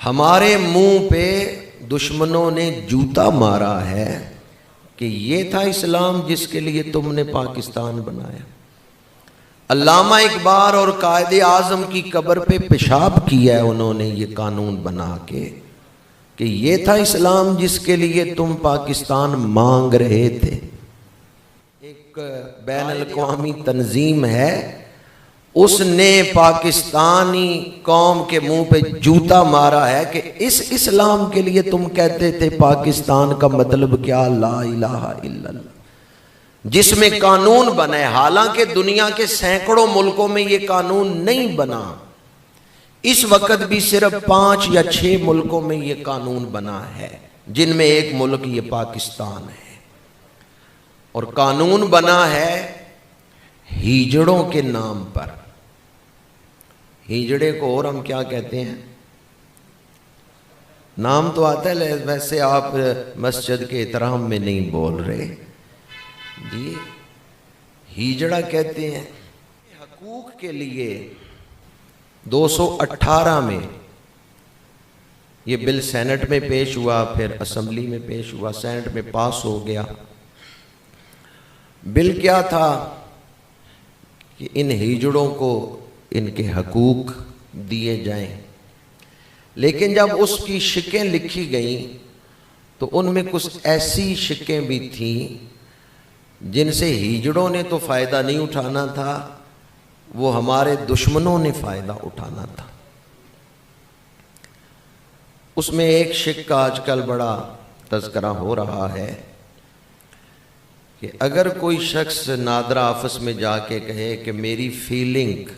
ہمارے منہ پہ دشمنوں نے جوتا مارا ہے کہ یہ تھا اسلام جس کے لیے تم نے پاکستان بنایا۔ علامہ اقبال اور قائد اعظم کی قبر پہ پیشاب کیا ہے انہوں نے یہ قانون بنا کے کہ یہ تھا اسلام جس کے لیے تم پاکستان مانگ رہے تھے۔ ایک بین الاقوامی تنظیم ہے، اس نے پاکستانی قوم کے منہ پہ جوتا مارا ہے کہ اس اسلام کے لیے تم کہتے تھے پاکستان کا مطلب کیا؟ لا الہ الا اللہ، جس میں قانون بنا ہے۔ حالانکہ دنیا کے سینکڑوں ملکوں میں یہ قانون نہیں بنا، اس وقت بھی صرف 5 یا 6 ملکوں میں یہ قانون بنا ہے، جن میں ایک ملک یہ پاکستان ہے۔ اور قانون بنا ہے ہیجڑوں کے نام پر۔ ہیجڑے کو اور ہم کیا کہتے ہیں؟ نام تو آتا ہے ویسے آپ مسجد کے احترام میں نہیں بول رہے جی۔ ہیجڑا کہتے ہیں۔ حقوق کے لیے 218 میں یہ بل سینٹ میں پیش ہوا، پھر اسمبلی میں پیش ہوا، سینٹ میں پاس ہو گیا۔ بل کیا تھا کہ ان ہیجڑوں کو ان کے حقوق دیے جائیں، لیکن جب اس کی شقیں لکھی گئیں تو ان میں کچھ ایسی شقیں بھی تھیں جن سے ہیجڑوں نے تو فائدہ نہیں اٹھانا تھا، وہ ہمارے دشمنوں نے فائدہ اٹھانا تھا۔ اس میں ایک شق کا آج کل بڑا تذکرہ ہو رہا ہے کہ اگر کوئی شخص نادرا آفس میں جا کے کہے کہ میری فیلنگ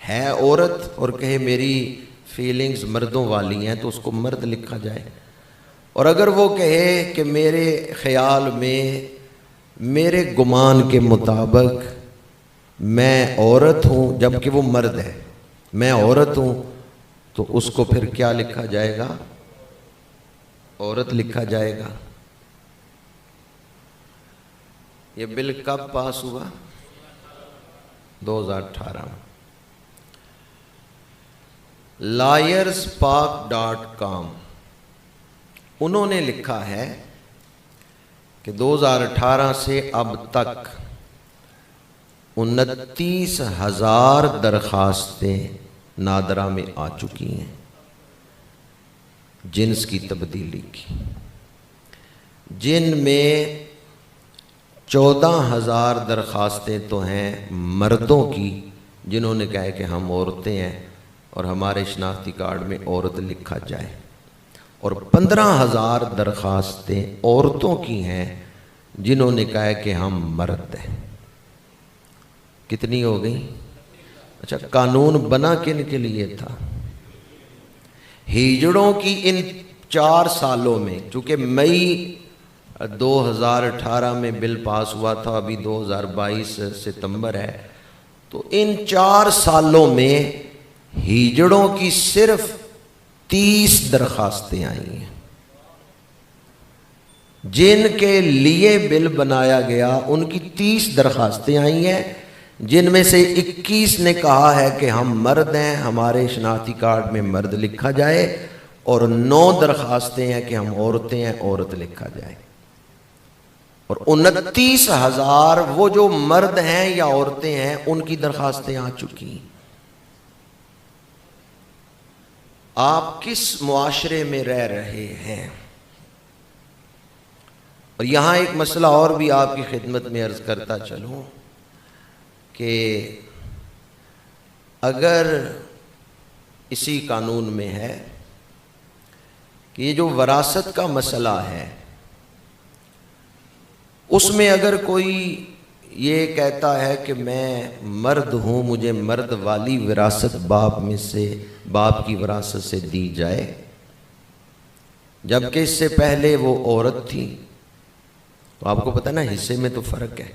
ہے عورت اور کہے میری فیلنگز مردوں والی ہیں تو اس کو مرد لکھا جائے، اور اگر وہ کہے کہ میرے خیال میں میرے گمان کے مطابق میں عورت ہوں جبکہ وہ مرد ہے، میں عورت ہوں، تو اس کو پھر کیا لکھا جائے گا؟ عورت لکھا جائے گا۔ یہ بل کب پاس ہوا؟ 2018۔ LawyerSpark.com انہوں نے لکھا ہے کہ 2018 سے اب تک 29,000 درخواستیں نادرا میں آ چکی ہیں جنس کی تبدیلی کی، جن میں 14,000 درخواستیں تو ہیں مردوں کی جنہوں نے کہا ہے کہ ہم عورتیں ہیں اور ہمارے شناختی کارڈ میں عورت لکھا جائے، اور 15,000 درخواستیں عورتوں کی ہیں جنہوں نے کہا ہے کہ ہم مرد ہیں۔ کتنی ہو گئی؟ اچھا، قانون بنا کن کے لیے تھا؟ ہیجڑوں کی ان 4 سالوں میں، چونکہ مئی 2018 میں بل پاس ہوا تھا، ابھی 2022 ستمبر ہے، تو ان 4 سالوں میں ہیجڑوں کی صرف 30 درخواستیں آئی ہیں۔ جن کے لیے بل بنایا گیا ان کی 30 درخواستیں آئی ہیں، جن میں سے 21 نے کہا ہے کہ ہم مرد ہیں، ہمارے شناختی کارڈ میں مرد لکھا جائے، اور 9 درخواستیں ہیں کہ ہم عورتیں ہیں، عورت لکھا جائے، اور 29,000 وہ جو مرد ہیں یا عورتیں ہیں ان کی درخواستیں آ چکی ہیں۔ آپ کس معاشرے میں رہ رہے ہیں؟ اور یہاں ایک مسئلہ اور بھی آپ کی خدمت میں عرض کرتا چلوں کہ اگر اسی قانون میں ہے کہ یہ جو وراثت کا مسئلہ ہے، اس میں اگر کوئی یہ کہتا ہے کہ میں مرد ہوں، مجھے مرد والی وراثت باپ کی وراثت سے دی جائے، جبکہ اس سے پہلے وہ عورت تھی، تو آپ کو پتہ نا حصے میں تو فرق ہے۔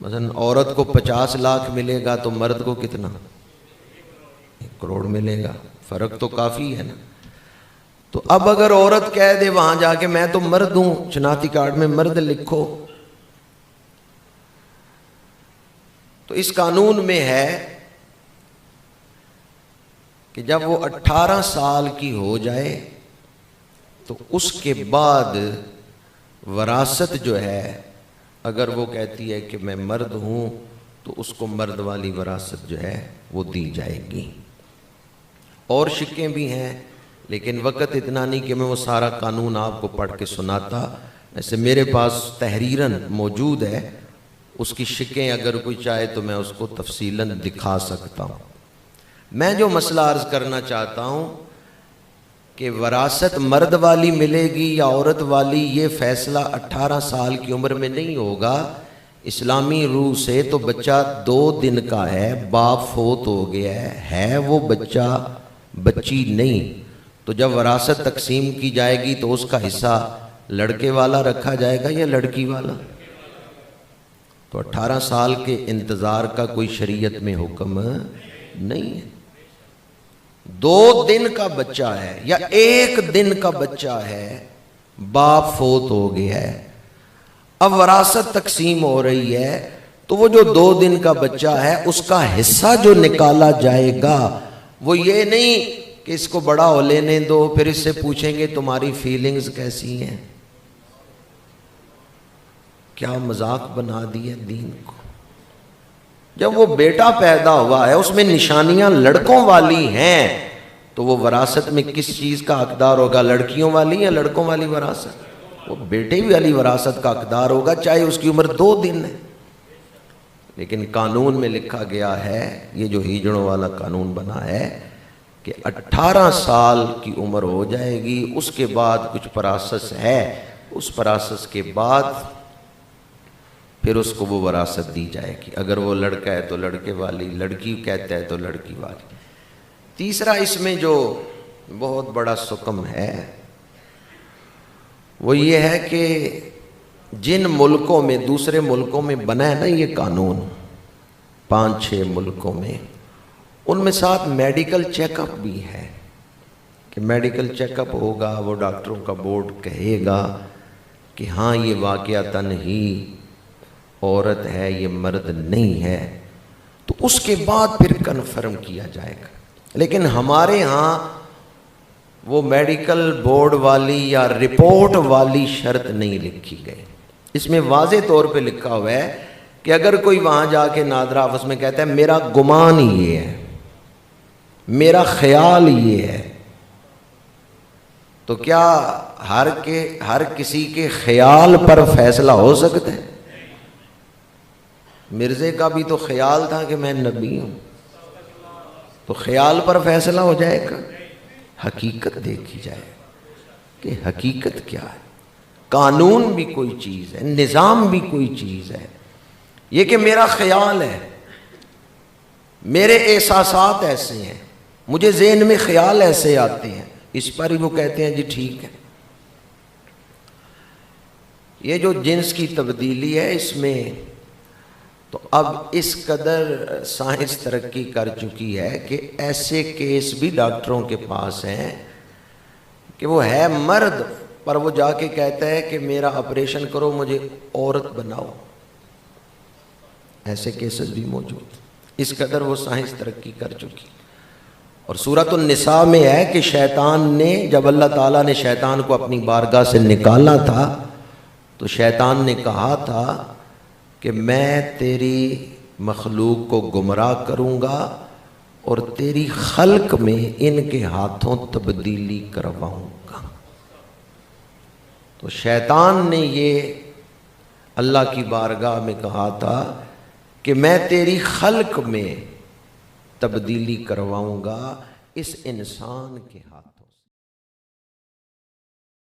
مثلا عورت کو 50 لاکھ ملے گا تو مرد کو کتنا؟ 1 کروڑ ملے گا، فرق تو کافی ہے نا۔ تو اب اگر عورت کہہ دے وہاں جا کے میں تو مرد ہوں، شناختی کارڈ میں مرد لکھو، تو اس قانون میں ہے کہ جب وہ 18 سال کی ہو جائے تو اس کے بعد وراثت جو ہے، اگر وہ کہتی ہے کہ میں مرد ہوں تو اس کو مرد والی وراثت جو ہے وہ دی جائے گی۔ اور شکیں بھی ہیں، لیکن وقت اتنا نہیں کہ میں وہ سارا قانون آپ کو پڑھ کے سناتا۔ ایسے میرے پاس تحریراً موجود ہے، اس کی شکیں اگر کوئی چاہے تو میں اس کو تفصیلاً دکھا سکتا ہوں۔ میں جو مسئلہ عرض کرنا چاہتا ہوں کہ وراثت مرد والی ملے گی یا عورت والی، یہ فیصلہ 18 سال کی عمر میں نہیں ہوگا۔ اسلامی روح سے تو بچہ 2 دن کا ہے، باپ فوت ہو گیا ہے وہ بچہ بچی نہیں، تو جب وراثت تقسیم کی جائے گی تو اس کا حصہ لڑکے والا رکھا جائے گا یا لڑکی والا؟ تو 18 سال کے انتظار کا کوئی شریعت میں حکم نہیں ہے۔ 2 دن کا بچہ ہے یا 1 دن کا بچہ ہے، باپ فوت ہو گیا ہے، اب وراثت تقسیم ہو رہی ہے، تو وہ جو 2 دن کا بچہ ہے اس کا حصہ جو نکالا جائے گا وہ یہ نہیں کہ اس کو بڑا ہو لینے دو پھر اس سے پوچھیں گے تمہاری فیلنگز کیسی ہیں۔ کیا مذاق بنا دیا دین کو۔ جب وہ بیٹا پیدا ہوا ہے اس میں نشانیاں لڑکوں والی ہیں تو وہ وراثت میں کس چیز کا حقدار ہوگا؟ لڑکیوں والی یا لڑکوں والی وراثت؟ وہ بیٹے والی وراثت کا حقدار ہوگا، چاہے اس کی عمر 2 دن ہے۔ لیکن قانون میں لکھا گیا ہے، یہ جو ہیجڑوں والا قانون بنا ہے کہ 18 سال کی عمر ہو جائے گی، اس کے بعد کچھ پراسس ہے، اس پراسس کے بعد پھر اس کو وہ وراثت دی جائے گی۔ اگر وہ لڑکا ہے تو لڑکے والی، لڑکی کہتا ہے تو لڑکی والی۔ تیسرا اس میں جو بہت بڑا سکم ہے وہ یہ ہے کہ جن ملکوں میں، دوسرے ملکوں میں بنا ہے نا یہ قانون، 5-6 ملکوں میں، ان میں ساتھ میڈیکل چیک اپ بھی ہے کہ میڈیکل چیک اپ ہوگا، وہ ڈاکٹروں کا بورڈ کہے گا کہ ہاں یہ واقعتاً ہی عورت ہے، یہ مرد نہیں ہے، تو اس کے بعد پھر کنفرم کیا جائے گا۔ لیکن ہمارے ہاں وہ میڈیکل بورڈ والی یا رپورٹ والی شرط نہیں لکھی گئی۔ اس میں واضح طور پہ لکھا ہوا ہے کہ اگر کوئی وہاں جا کے نادرا آپس میں کہتا ہے میرا گمان یہ ہے، میرا خیال یہ ہے، تو کیا ہر کسی کے خیال پر فیصلہ ہو سکتا ہے؟ مرزے کا بھی تو خیال تھا کہ میں نبی ہوں، تو خیال پر فیصلہ ہو جائے گا؟ حقیقت دیکھی جائے کہ حقیقت کیا ہے۔ قانون بھی کوئی چیز ہے، نظام بھی کوئی چیز ہے۔ یہ کہ میرا خیال ہے، میرے احساسات ایسے ہیں، مجھے ذہن میں خیال ایسے آتے ہیں، اس پر ہی وہ کہتے ہیں جی ٹھیک ہے۔ یہ جو جنس کی تبدیلی ہے اس میں تو اب اس قدر سائنس ترقی کر چکی ہے کہ ایسے کیس بھی ڈاکٹروں کے پاس ہیں کہ وہ ہے مرد پر وہ جا کے کہتا ہے کہ میرا آپریشن کرو، مجھے عورت بناؤ۔ ایسے کیسز بھی موجود، اس قدر وہ سائنس ترقی کر چکی۔ اور سورۃ النساء میں ہے کہ شیطان نے، جب اللہ تعالیٰ نے شیطان کو اپنی بارگاہ سے نکالا تھا تو شیطان نے کہا تھا کہ میں تیری مخلوق کو گمراہ کروں گا اور تیری خلق میں ان کے ہاتھوں تبدیلی کرواؤں گا۔ تو شیطان نے یہ اللہ کی بارگاہ میں کہا تھا کہ میں تیری خلق میں تبدیلی کرواؤں گا اس انسان کے ہاتھ۔